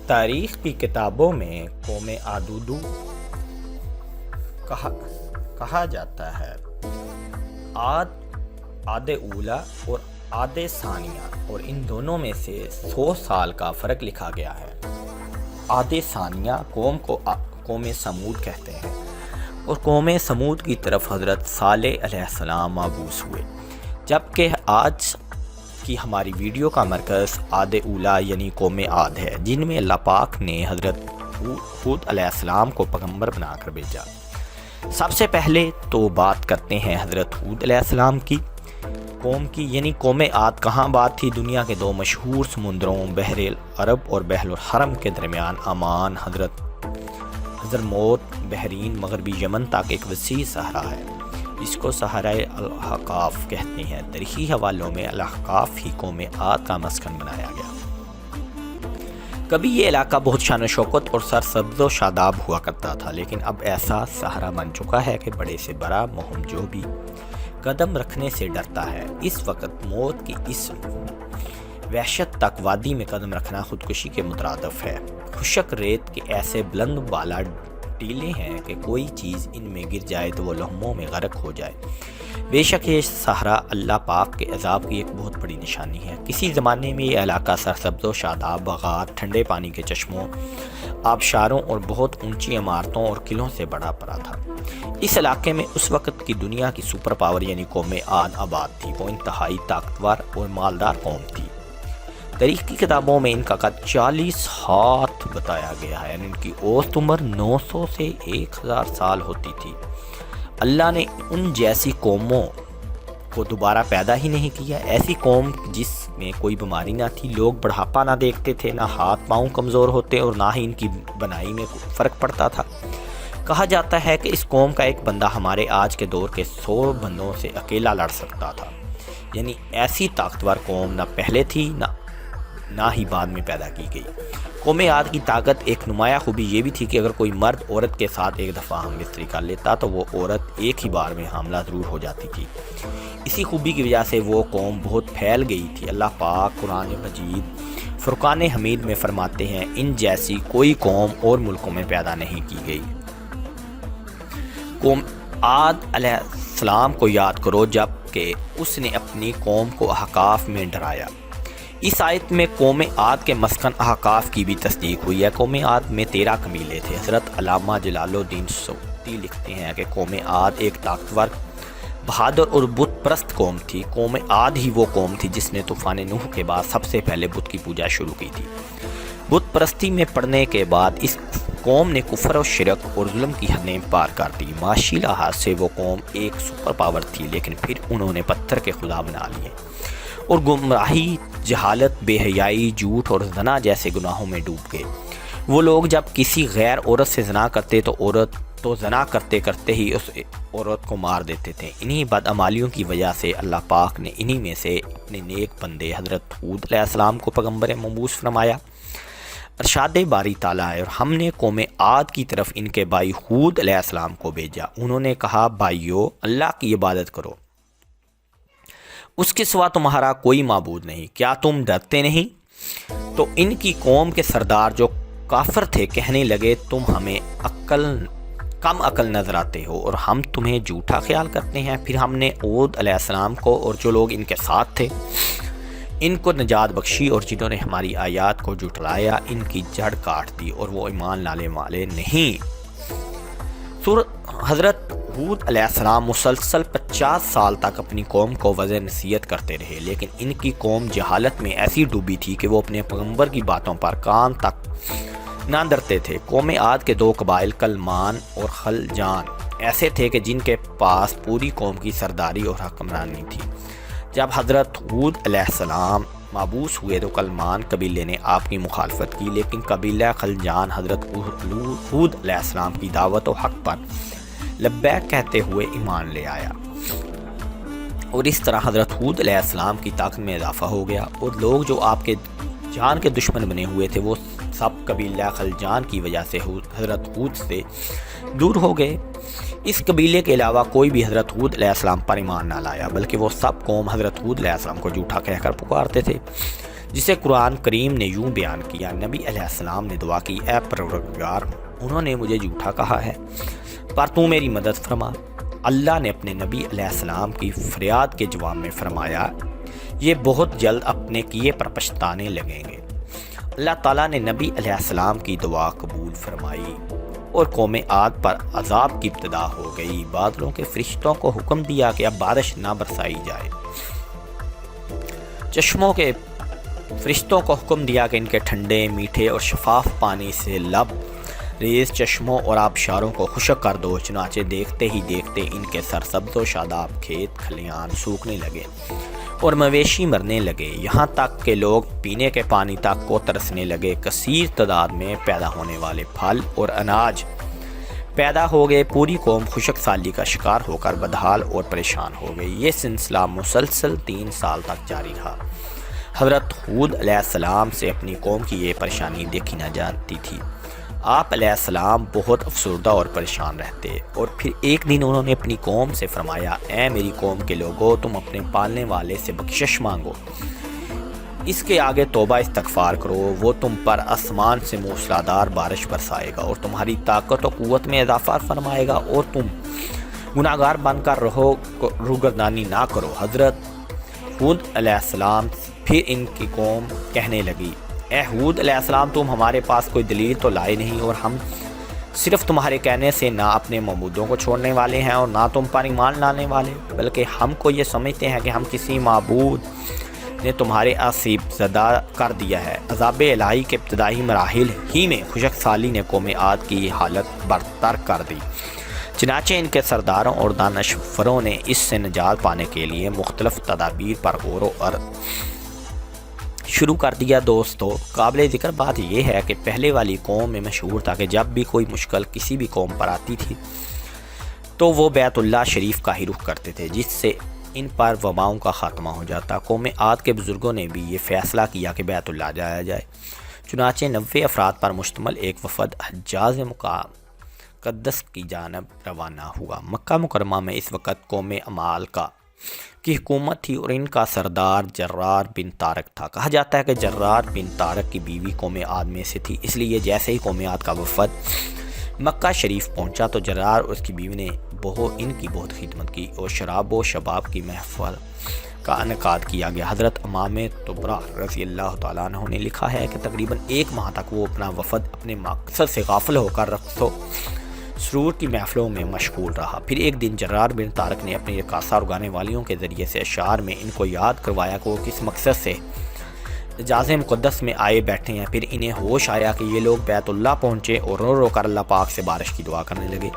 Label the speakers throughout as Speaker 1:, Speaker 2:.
Speaker 1: تاریخ کی کتابوں میں قوم عادودو کہا جاتا ہے۔ عاد اولا اور عاد ثانیہ، اور ان دونوں میں سے 100 سال کا فرق لکھا گیا ہے۔ عاد ثانیہ قوم کو قوم سمود کہتے ہیں، اور قوم سمود کی طرف حضرت صالح علیہ السلام مبعوث ہوئے، جبکہ آج کی ہماری ویڈیو کا مرکز عاد اولا یعنی قوم عاد ہے، جن میں اللہ پاک نے حضرت ہود علیہ السلام کو پیغمبر بنا کر بھیجا۔ سب سے پہلے تو بات کرتے ہیں حضرت ہود علیہ السلام کی قوم کی، یعنی قوم عاد کہاں بات تھی؟ دنیا کے دو مشہور سمندروں بحر العرب اور بحر الحرم کے درمیان عمان حضرموت بحرین مغربی یمن تک ایک وسیع صحرا ہے، جس کو صحرائے الاحقاف کہتے ہیں۔ تاریخی حوالوں میں الاحقاف ہی قوم عاد کا مسکن بنایا گیا۔ کبھی یہ علاقہ بہت شان و شوکت اور سرسبز و شاداب ہوا کرتا تھا، لیکن اب ایسا صحرا بن چکا ہے کہ بڑے سے بڑا مہم جو بھی قدم رکھنے سے ڈرتا ہے۔ اس وقت موت کی اس وحشت تک وادی میں قدم رکھنا خودکشی کے مترادف ہے۔ خشک ریت کے ایسے بلند بالا ٹیلے ہیں کہ کوئی چیز ان میں گر جائے تو وہ لمحوں میں غرق ہو جائے۔ بے شک یہ صحرا اللہ پاک کے عذاب کی ایک بہت بڑی نشانی ہے۔ کسی زمانے میں یہ علاقہ سرسبز و شاداب باغات، ٹھنڈے پانی کے چشموں، آبشاروں اور بہت اونچی عمارتوں اور قلعوں سے بڑا پڑا تھا۔ اس علاقے میں اس وقت کی دنیا کی سپر پاور یعنی قوم عاد آباد تھی۔ وہ انتہائی طاقتور اور مالدار قوم تھی۔ تاریخ کی کتابوں میں ان کا قد 40 ہاتھ بتایا گیا ہے، یعنی ان کی اوسط عمر 900 سے 1000 سال ہوتی تھی۔ اللہ نے ان جیسی قوموں کو دوبارہ پیدا ہی نہیں کیا، ایسی قوم جس میں کوئی بیماری نہ تھی، لوگ بڑھاپا نہ دیکھتے تھے، نہ ہاتھ پاؤں کمزور ہوتے اور نہ ہی ان کی بنائی میں فرق پڑتا تھا۔ کہا جاتا ہے کہ اس قوم کا ایک بندہ ہمارے آج کے دور کے 100 بندوں سے اکیلا لڑ سکتا تھا، یعنی ایسی طاقتور قوم نہ پہلے تھی نہ ہی بعد میں پیدا کی گئی۔ قوم عاد کی طاقت ایک نمایاں خوبی یہ بھی تھی کہ اگر کوئی مرد عورت کے ساتھ ایک دفعہ ہم بستری کر لیتا تو وہ عورت ایک ہی بار میں حاملہ ضرور ہو جاتی تھی۔ اسی خوبی کی وجہ سے وہ قوم بہت پھیل گئی تھی۔ اللہ پاک قرآن مجید فرقان حمید میں فرماتے ہیں، ان جیسی کوئی قوم اور ملکوں میں پیدا نہیں کی گئی۔ قوم عاد علیہ السلام کو یاد کرو جب کہ اس نے اپنی قوم کو احقاف میں ڈرایا۔ اس آیت میں قوم عاد کے مسکن احقاف کی بھی تصدیق ہوئی ہے۔ قوم عاد میں 13 قبیلے تھے۔ حضرت علامہ جلال الدین سیوطی لکھتے ہیں کہ قوم عاد ایک طاقتور، بہادر اور بت پرست قوم تھی۔ قوم عاد ہی وہ قوم تھی جس نے طوفان نوح کے بعد سب سے پہلے بت کی پوجا شروع کی تھی۔ بت پرستی میں پڑنے کے بعد اس قوم نے کفر و شرک اور ظلم کی حدیں پار کر دی۔ معاشی لحاظ سے وہ قوم ایک سپر پاور تھی، لیکن پھر انہوں نے پتھر کے خدا بنا لیے اور گمراہی، جہالت، بے حیائی، جھوٹ اور زنا جیسے گناہوں میں ڈوب گئے۔ وہ لوگ جب کسی غیر عورت سے زنا کرتے تو زنا کرتے کرتے ہی اس عورت کو مار دیتے تھے۔ انہی بدعمالیوں کی وجہ سے اللہ پاک نے انہی میں سے اپنے نیک بندے حضرت ہود علیہ السلام کو پیغمبر مبعوث فرمایا۔ ارشاد باری تعالیٰ ہے، اور ہم نے قوم عاد کی طرف ان کے بھائی ہود علیہ السلام کو بھیجا۔ انہوں نے کہا، بھائیو، اللہ کی عبادت کرو، اس کے سوا تمہارا کوئی معبود نہیں، کیا تم ڈرتے نہیں؟ تو ان کی قوم کے سردار جو کافر تھے کہنے لگے، تم ہمیں کم عقل نظر آتے ہو اور ہم تمہیں جھوٹا خیال کرتے ہیں۔ پھر ہم نے ہود علیہ السلام کو اور جو لوگ ان کے ساتھ تھے ان کو نجات بخشی، اور جنہوں نے ہماری آیات کو جھٹلایا ان کی جڑ کاٹ دی اور وہ ایمان لانے والے نہیں۔ حضرت ہود علیہ السلام مسلسل 50 سال تک اپنی قوم کو وعظ نصیحت کرتے رہے، لیکن ان کی قوم جہالت میں ایسی ڈوبی تھی کہ وہ اپنے پیغمبر کی باتوں پر کان تک نہ دھرتے تھے۔ قوم عاد کے 2 قبائل کلمان اور خلجان ایسے تھے کہ جن کے پاس پوری قوم کی سرداری اور حکمرانی تھی۔ جب حضرت ہود علیہ السلام مبعوث ہوئے تو کلمان قبیلے نے آپ کی مخالفت کی، لیکن قبیلہ خلجان حضرت ہود علیہ السلام کی دعوت و حق پر لبیک کہتے ہوئے ایمان لے آیا، اور اس طرح حضرت ہود علیہ السلام کی طاقت میں اضافہ ہو گیا، اور لوگ جو آپ کے جان کے دشمن بنے ہوئے تھے وہ سب قبیلہ خلجان کی وجہ سے حضرت ہود سے دور ہو گئے۔ اس قبیلے کے علاوہ کوئی بھی حضرت ہود علیہ السلام پر ایمان نہ لایا، بلکہ وہ سب قوم حضرت ہود علیہ السلام کو جھوٹا کہہ کر پکارتے تھے۔ جسے قرآن کریم نے یوں بیان کیا، نبی علیہ السلام نے دعا کی، اے پروردگار، انہوں نے مجھے جھوٹا کہا ہے، پر تو میری مدد فرما۔ اللہ نے اپنے نبی علیہ السلام کی فریاد کے جواب میں فرمایا، یہ بہت جلد اپنے کیے پر پچھتانے لگیں گے۔ اللہ تعالیٰ نے نبی علیہ السلام کی دعا قبول فرمائی اور قوم عاد پر عذاب کی ابتدا ہو گئی۔ بادلوں کے فرشتوں کو حکم دیا کہ اب بارش نہ برسائی جائے۔ چشموں کے فرشتوں کو حکم دیا کہ ان کے ٹھنڈے، میٹھے اور شفاف پانی سے لب ریز چشموں اور آبشاروں کو خشک کر دو۔ چنانچہ دیکھتے ہی دیکھتے ان کے سرسبز و شاداب کھیت کھلیان سوکھنے لگے اور مویشی مرنے لگے، یہاں تک کہ لوگ پینے کے پانی تک کو ترسنے لگے۔ کثیر تعداد میں پیدا ہونے والے پھل اور اناج پیدا ہو گئے۔ پوری قوم خشک سالی کا شکار ہو کر بدحال اور پریشان ہو گئی۔ یہ سلسلہ مسلسل 3 سال تک جاری رہا۔ حضرت ہود علیہ السلام سے اپنی قوم کی یہ پریشانی دیکھی نہ جاتی تھی۔ آپ علیہ السلام بہت افسردہ اور پریشان رہتے، اور پھر ایک دن انہوں نے اپنی قوم سے فرمایا، اے میری قوم کے لوگوں، تم اپنے پالنے والے سے بخشش مانگو، اس کے آگے توبہ استغفار کرو، وہ تم پر آسمان سے موسلادھار بارش برسائے گا اور تمہاری طاقت و قوت میں اضافہ فرمائے گا، اور تم گناہگار بن کر روگردانی نہ کرو۔ حضرت ہود علیہ السلام پھر ان کی قوم کہنے لگی، اے ہود علیہ السلام، تم ہمارے پاس کوئی دلیل تو لائے نہیں، اور ہم صرف تمہارے کہنے سے نہ اپنے معبودوں کو چھوڑنے والے ہیں اور نہ تم پر ایمان لانے والے، بلکہ ہم کو یہ سمجھتے ہیں کہ ہم کسی معبود نے تمہارے آصیب زدہ کر دیا ہے۔ عذاب الہی کے ابتدائی مراحل ہی میں خشک سالی نے قوم عاد کی حالت برتر کر دی، چنانچہ ان کے سرداروں اور دانشوروں نے اس سے نجات پانے کے لیے مختلف تدابیر پر غور و شروع کر دیا۔ دوستو، قابل ذکر بات یہ ہے کہ پہلے والی قوم میں مشہور تھا کہ جب بھی کوئی مشکل کسی بھی قوم پر آتی تھی تو وہ بیت اللہ شریف کا ہی رخ کرتے تھے، جس سے ان پر وباؤں کا خاتمہ ہو جاتا۔ قوم عاد کے بزرگوں نے بھی یہ فیصلہ کیا کہ بیت اللہ جایا جائے، چنانچہ 90 افراد پر مشتمل ایک وفد حجاز مقدس کی جانب روانہ ہوا۔ مکہ مکرمہ میں اس وقت قوم عمالقہ کی حکومت تھی اور ان کا سردار جرار بن طارق تھا۔ کہا جاتا ہے کہ جرار بن طارق کی بیوی قوم عاد میں سے تھی، اس لیے جیسے ہی قوم عاد کا وفد مکہ شریف پہنچا تو جرار اور اس کی بیوی نے ان کی بہت خدمت کی اور شراب و شباب کی محفل کا انعقاد کیا گیا۔ حضرت امام طبرہ رضی اللہ تعالیٰ عنہ نے لکھا ہے کہ تقریباً 1 ماہ تک وہ اپنا وفد اپنے مقصد سے غافل ہو کر رقص و سرور کی محفلوں میں مشغول رہا۔ پھر ایک دن جرار بن طارق نے اپنی رقاصہ اور گانے والیوں کے ذریعے سے اشعار میں ان کو یاد کروایا کہ وہ کس مقصد سے حجاز مقدس میں آئے بیٹھے ہیں۔ پھر انہیں ہوش آیا کہ یہ لوگ بیت اللہ پہنچے اور رو رو کر اللہ پاک سے بارش کی دعا کرنے لگے۔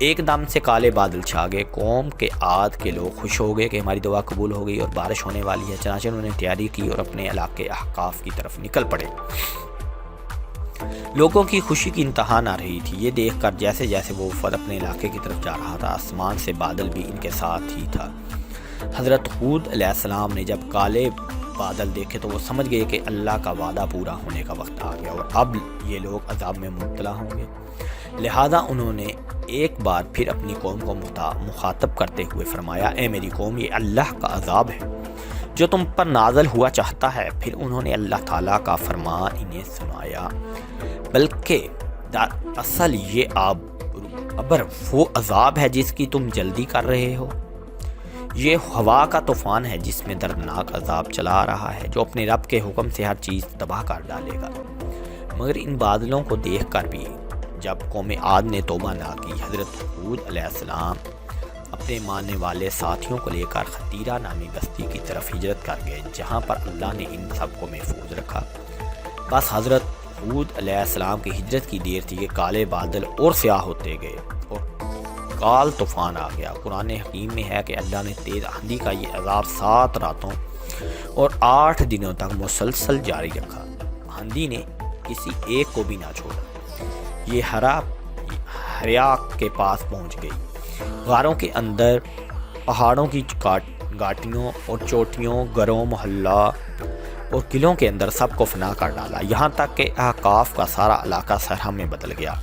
Speaker 1: ایک دم سے کالے بادل چھا گئے۔ قوم کے عاد کے لوگ خوش ہو گئے کہ ہماری دعا قبول ہو گئی اور بارش ہونے والی ہے، چنانچہ انہوں نے تیاری کی اور اپنے علاقے احقاف کی طرف نکل پڑے۔ لوگوں کی خوشی کی انتہا نہ رہی تھی۔ یہ دیکھ کر جیسے جیسے وہ وفد اپنے علاقے کی طرف جا رہا تھا، آسمان سے بادل بھی ان کے ساتھ ہی تھا۔ حضرت ہود علیہ السلام نے جب کالے بادل دیکھے تو وہ سمجھ گئے کہ اللہ کا وعدہ پورا ہونے کا وقت آ گیا اور اب یہ لوگ عذاب میں مبتلا ہوں گے۔ لہذا انہوں نے ایک بار پھر اپنی قوم کو مخاطب کرتے ہوئے فرمایا، اے میری قوم، یہ اللہ کا عذاب ہے جو تم پر نازل ہوا چاہتا ہے۔ پھر انہوں نے اللہ تعالیٰ کا فرمان انہیں سنایا، بلکہ اصل یہ ابر وہ عذاب ہے جس کی تم جلدی کر رہے ہو۔ یہ ہوا کا طوفان ہے جس میں دردناک عذاب چلا رہا ہے، جو اپنے رب کے حکم سے ہر چیز تباہ کر ڈالے گا۔ مگر ان بادلوں کو دیکھ کر بھی جب قوم عاد نے توبہ نہ کی، حضرت ہود علیہ السلام اپنے ماننے والے ساتھیوں کو لے کر خطیرہ نامی بستی کی طرف ہجرت کر گئے، جہاں پر اللہ نے ان سب کو محفوظ رکھا۔ بس حضرت ہود علیہ السلام کی ہجرت کی دیر تھی کہ کالے بادل اور سیاہ ہوتے گئے اور کال طوفان آ گیا۔ قرآن حکیم میں ہے کہ اللہ نے تیز آندھی کا یہ عذاب 7 راتوں اور 8 دنوں تک مسلسل جاری رکھا۔ آندھی نے کسی ایک کو بھی نہ چھوڑا۔ یہ ہریاک کے پاس پہنچ گئی، غاروں کے اندر، پہاڑوں کی گھاٹیوں اور چوٹیوں، گھروں، محلہ اور قلعوں کے اندر سب کو فنا کر ڈالا، یہاں تک کہ احقاف کا سارا علاقہ صحرا میں بدل گیا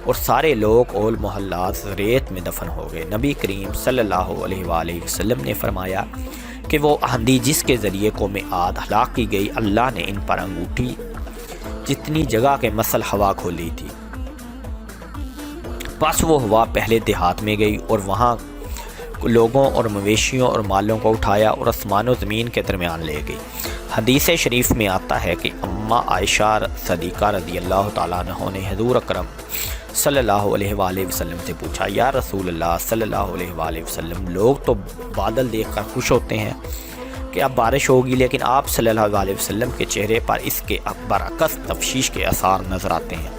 Speaker 1: اور سارے لوگ اور محلات ریت میں دفن ہو گئے۔ نبی کریم صلی اللہ علیہ وآلہ وسلم نے فرمایا، کہ وہ آندھی جس کے ذریعے قوم عاد ہلاک کی گئی، اللہ نے ان پر انگوٹھی جتنی جگہ کے مثل ہوا کھولی تھی۔ پس وہ ہوا پہلے دیہات میں گئی اور وہاں لوگوں اور مویشیوں اور مالوں کو اٹھایا اور آسمان و زمین کے درمیان لے گئی۔ حدیث شریف میں آتا ہے کہ اماں عائشہ صدیقہ رضی اللہ تعالیٰ عنہ نے حضور اکرم صلی اللہ علیہ وآلہ وسلم سے پوچھا، یا رسول اللہ صلی اللہ علیہ وآلہ وسلم، لوگ تو بادل دیکھ کر خوش ہوتے ہیں کہ اب بارش ہوگی، لیکن آپ صلی اللہ علیہ وسلم کے چہرے پر اس کے برعکس تفشیش کے آثار نظر آتے ہیں۔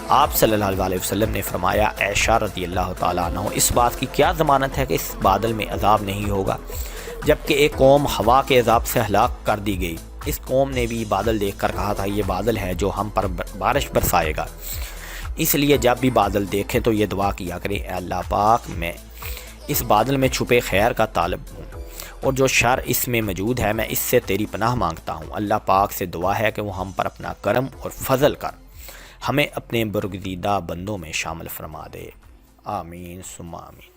Speaker 1: آپ صلی اللہ علیہ وسلم نے فرمایا، عائشہ رضی اللہ تعالیٰ عنہ، اس بات کی کیا ضمانت ہے کہ اس بادل میں عذاب نہیں ہوگا؟ جبکہ ایک قوم ہوا کے عذاب سے ہلاک کر دی گئی، اس قوم نے بھی بادل دیکھ کر کہا تھا یہ بادل ہے جو ہم پر بارش برسائے گا۔ اس لیے جب بھی بادل دیکھیں تو یہ دعا کیا کریں، اے اللہ پاک، میں اس بادل میں چھپے خیر کا طالب ہوں اور جو شر اس میں موجود ہے میں اس سے تیری پناہ مانگتا ہوں۔ اللہ پاک سے دعا ہے کہ وہ ہم پر اپنا کرم اور فضل کر ہمیں اپنے برگزیدہ بندوں میں شامل فرما دے۔ آمین ثم آمین۔